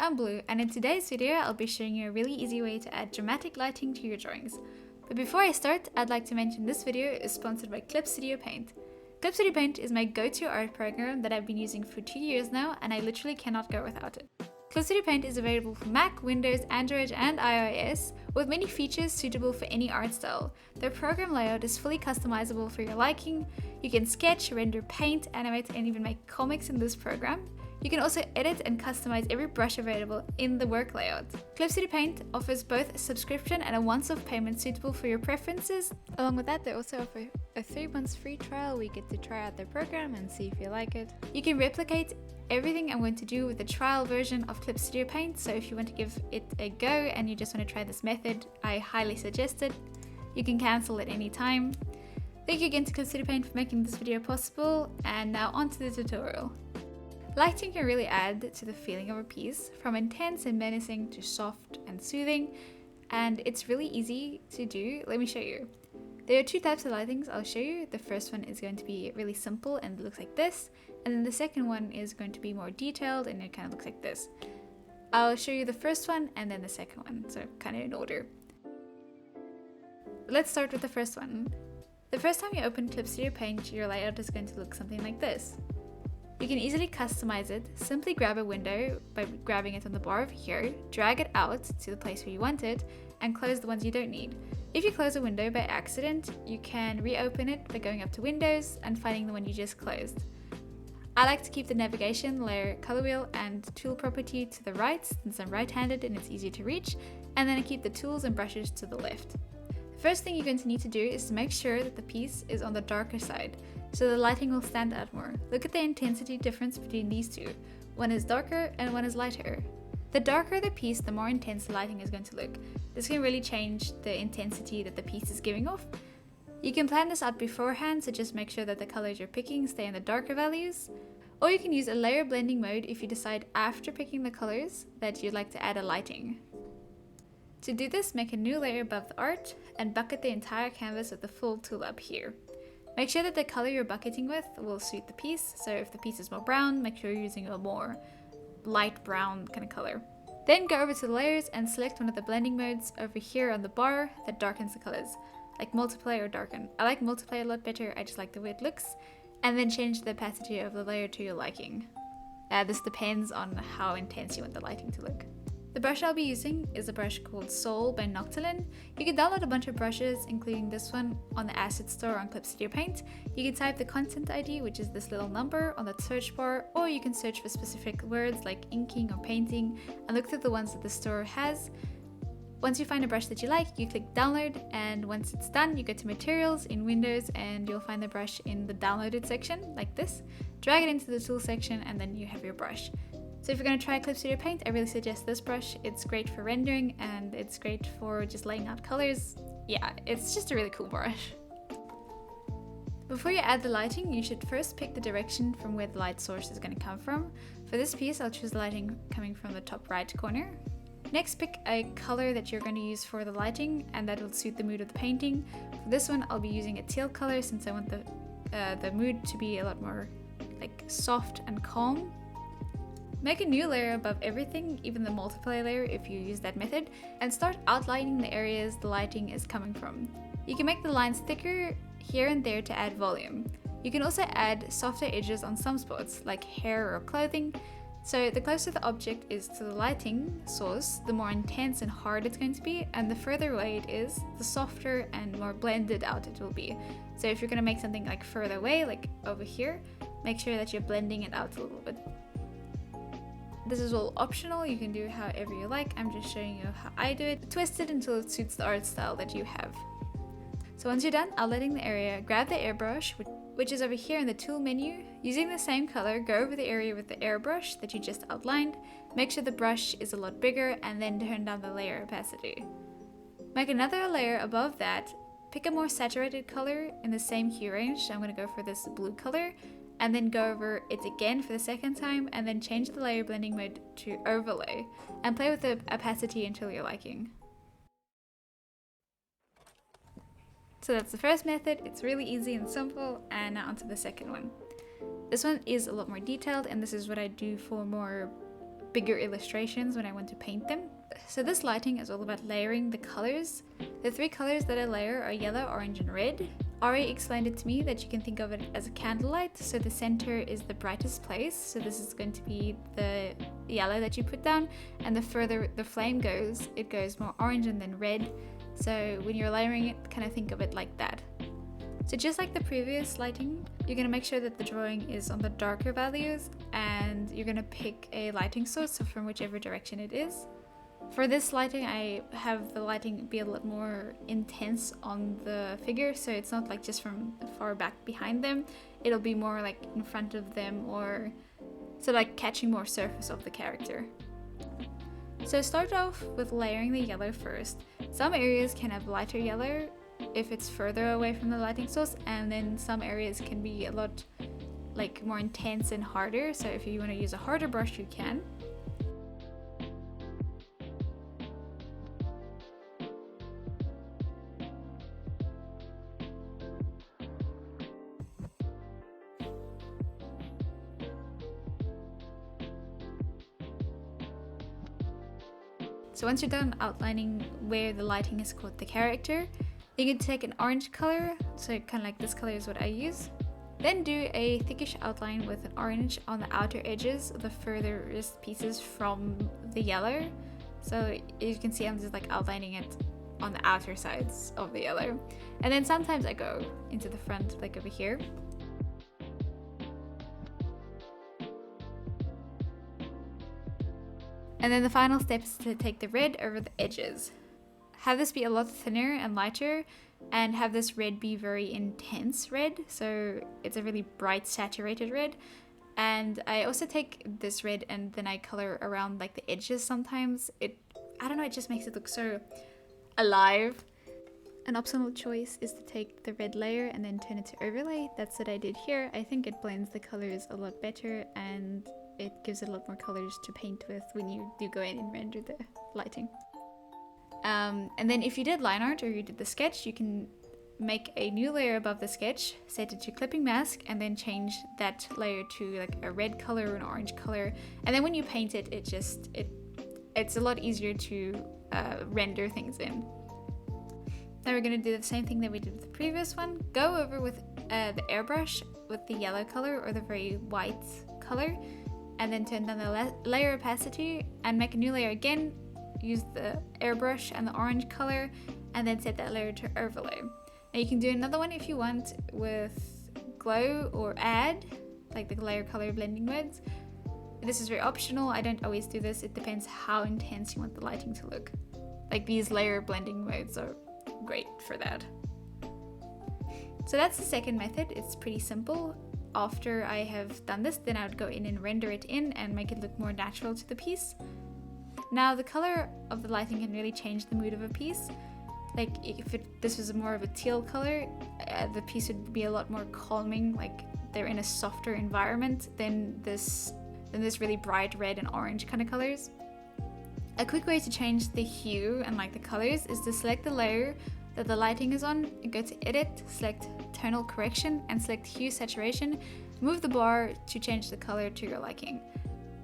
I'm Blue, and in today's video I'll be showing you a really easy way to add dramatic lighting to your drawings. But before I start, I'd like to mention this video is sponsored by Clip Studio Paint. Clip Studio Paint is my go-to art program that I've been using for 2 years now, and I literally cannot go without it. Clip Studio Paint is available for Mac, Windows, Android and iOS, with many features suitable for any art style. Their program layout is fully customizable for your liking. You can sketch, render, paint, animate and even make comics in this program. You can also edit and customize every brush available in the work layout. Clip Studio Paint offers both a subscription and a once-off payment suitable for your preferences. Along with that, they also offer a 3 months free trial where you get to try out their program and see if you like it. You can replicate everything I'm going to do with the trial version of Clip Studio Paint, so if you want to give it a go and you just want to try this method, I highly suggest it. You can cancel at any time. Thank you again to Clip Studio Paint for making this video possible, and now on to the tutorial. Lighting can really add to the feeling of a piece, from intense and menacing to soft and soothing, and it's really easy to do. Let me show you. There are 2 types of lightings I'll show you. The first one is going to be really simple and it looks like this, and then the second one is going to be more detailed and it kind of looks like this. I'll show you the first one and then the second one, so kind of in order. Let's start with the first one. The first time you open Clip Studio Paint, your layout is going to look something like this. You can easily customize it. Simply grab a window by grabbing it on the bar over here, drag it out to the place where you want it, and close the ones you don't need. If you close a window by accident, you can reopen it by going up to Windows and finding the one you just closed. I like to keep the navigation, layer, color wheel, and tool property to the right since I'm right-handed and it's easier to reach, and then I keep the tools and brushes to the left. The first thing you're going to need to do is to make sure that the piece is on the darker side, so the lighting will stand out more. Look at the intensity difference between these two. One is darker and one is lighter. The darker the piece, the more intense the lighting is going to look. This can really change the intensity that the piece is giving off. You can plan this out beforehand, so just make sure that the colors you're picking stay in the darker values. Or you can use a layer blending mode if you decide after picking the colors that you'd like to add a lighting. To do this, make a new layer above the art and bucket the entire canvas with the full tool up here. Make sure that the color you're bucketing with will suit the piece, so if the piece is more brown, make sure you're using a more light brown kind of color. Then go over to the layers and select one of the blending modes over here on the bar that darkens the colors, like multiply or darken. I like multiply a lot better, I just like the way it looks, and then change the opacity of the layer to your liking. This depends on how intense you want the lighting to look. The brush I'll be using is a brush called Soul by Noctilin. You can download a bunch of brushes, including this one, on the asset store on Clip Studio Paint. You can type the content ID, which is this little number, on the search bar, or you can search for specific words like inking or painting and look through the ones that the store has. Once you find a brush that you like, you click download, and once it's done, you go to materials in Windows and you'll find the brush in the downloaded section like this. Drag it into the tool section and then you have your brush. So if you're going to try Clip Studio Paint, I really suggest this brush. It's great for rendering and it's great for just laying out colors. Yeah, it's just a really cool brush. Before you add the lighting, you should first pick the direction from where the light source is going to come from. For this piece, I'll choose the lighting coming from the top right corner. Next, pick a color that you're going to use for the lighting and that will suit the mood of the painting. For this one, I'll be using a teal color since I want the mood to be a lot more like soft and calm. Make a new layer above everything, even the multiply layer if you use that method, and start outlining the areas the lighting is coming from. You can make the lines thicker here and there to add volume. You can also add softer edges on some spots, like hair or clothing. So the closer the object is to the lighting source, the more intense and hard it's going to be, and the further away it is, the softer and more blended out it will be. So if you're going to make something like further away, like over here, make sure that you're blending it out a little bit. This is all optional, you can do however you like. I'm just showing you how I do it. Twist it until it suits the art style that you have. So once you're done outlining the area, grab the airbrush, which is over here in the tool menu. Using the same color, go over the area with the airbrush that you just outlined. Make sure the brush is a lot bigger and then turn down the layer opacity. Make another layer above that. Pick a more saturated color in the same hue range. I'm going to go for this blue color. And then go over it again for the second time and then change the layer blending mode to overlay and play with the opacity until you're liking. So that's the first method. It's really easy and simple, and now onto the second one. This one is a lot more detailed, and this is what I do for more bigger illustrations when I want to paint them. So this lighting is all about layering the colors. The 3 colors that I layer are yellow, orange, and red. Arii explained it to me that you can think of it as a candlelight, so the center is the brightest place, so this is going to be the yellow that you put down, and the further the flame goes, it goes more orange and then red. So when you're layering it, kind of think of it like that. So just like the previous lighting, you're going to make sure that the drawing is on the darker values, and you're going to pick a lighting source, so from whichever direction it is. For this lighting, I have the lighting be a lot more intense on the figure, so it's not like just from far back behind them. It'll be more like in front of them, or so like catching more surface of the character. So start off with layering the yellow first. Some areas can have lighter yellow if it's further away from the lighting source, and then some areas can be a lot like more intense and harder, so if you want to use a harder brush you can. So once you're done outlining where the lighting is caught the character, you can take an orange color, so kind of like this color is what I use. Then do a thickish outline with an orange on the outer edges, the furthest pieces from the yellow. So you can see I'm just like outlining it on the outer sides of the yellow. And then sometimes I go into the front, like over here. And then the final step is to take the red over the edges. Have this be a lot thinner and lighter, and have this red be very intense red, so it's a really bright saturated red. And I also take this red and then I color around like the edges sometimes. I don't know, it just makes it look so alive. An optional choice is to take the red layer and then turn it to overlay. That's what I did here. I think it blends the colors a lot better, and it gives it a lot more colors to paint with when you do go in and render the lighting. And then if you did line art or you did the sketch, you can make a new layer above the sketch, set it to clipping mask, and then change that layer to like a red color or an orange color. And then when you paint it, it's a lot easier to render things in. Now we're going to do the same thing that we did with the previous one. Go over with the airbrush with the yellow color or the very white color, and then turn down the layer opacity and make a new layer again. Use the airbrush and the orange color, and then set that layer to overlay. Now you can do another one if you want with glow or add, like the layer color blending modes. This is very optional. I don't always do this. It depends how intense you want the lighting to look. Like these layer blending modes are great for that. So that's the second method. It's pretty simple. After I have done this, then I would go in and render it in and make it look more natural to the piece. Now the color of the lighting can really change the mood of a piece. Like if this was more of a teal color, the piece would be a lot more calming, like they're in a softer environment than this really bright red and orange kind of colors. A quick way to change the hue and like the colors is to select the layer that the lighting is on, go to edit, select tonal correction, and select hue saturation. Move the bar to change the color to your liking.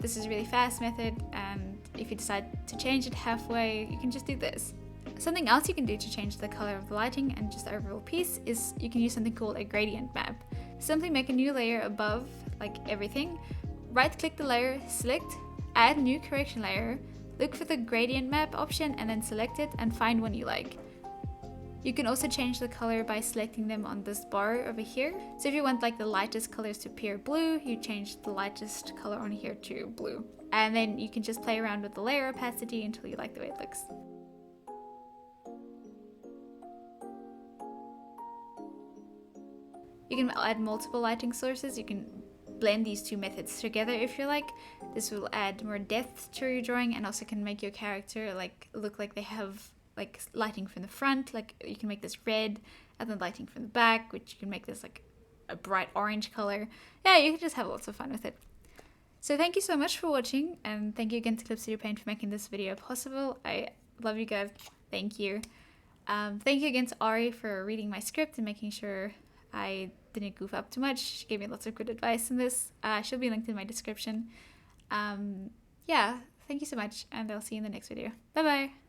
This is a really fast method, and if you decide to change it halfway, you can just do this. Something else you can do to change the color of the lighting and just the overall piece is you can use something called a gradient map. Simply make a new layer above, like everything, right click the layer, select, add new correction layer, look for the gradient map option and then select it and find one you like. You can also change the color by selecting them on this bar over here. So if you want like the lightest colors to appear blue, you change the lightest color on here to blue. And then you can just play around with the layer opacity until you like the way it looks. You can add multiple lighting sources. You can blend these two methods together if you like. This will add more depth to your drawing and also can make your character like look like they have like lighting from the front. Like you can make this red, and then lighting from the back, which you can make this like a bright orange color. Yeah, you can just have lots of fun with it. So thank you so much for watching, and thank you again to Clip Studio Paint for making this video possible. I love you guys. Thank you. Thank you again to Arii for reading my script and making sure I didn't goof up too much. She gave me lots of good advice in this. She'll be linked in my description. yeah, thank you so much, and I'll see you in the next video. Bye bye.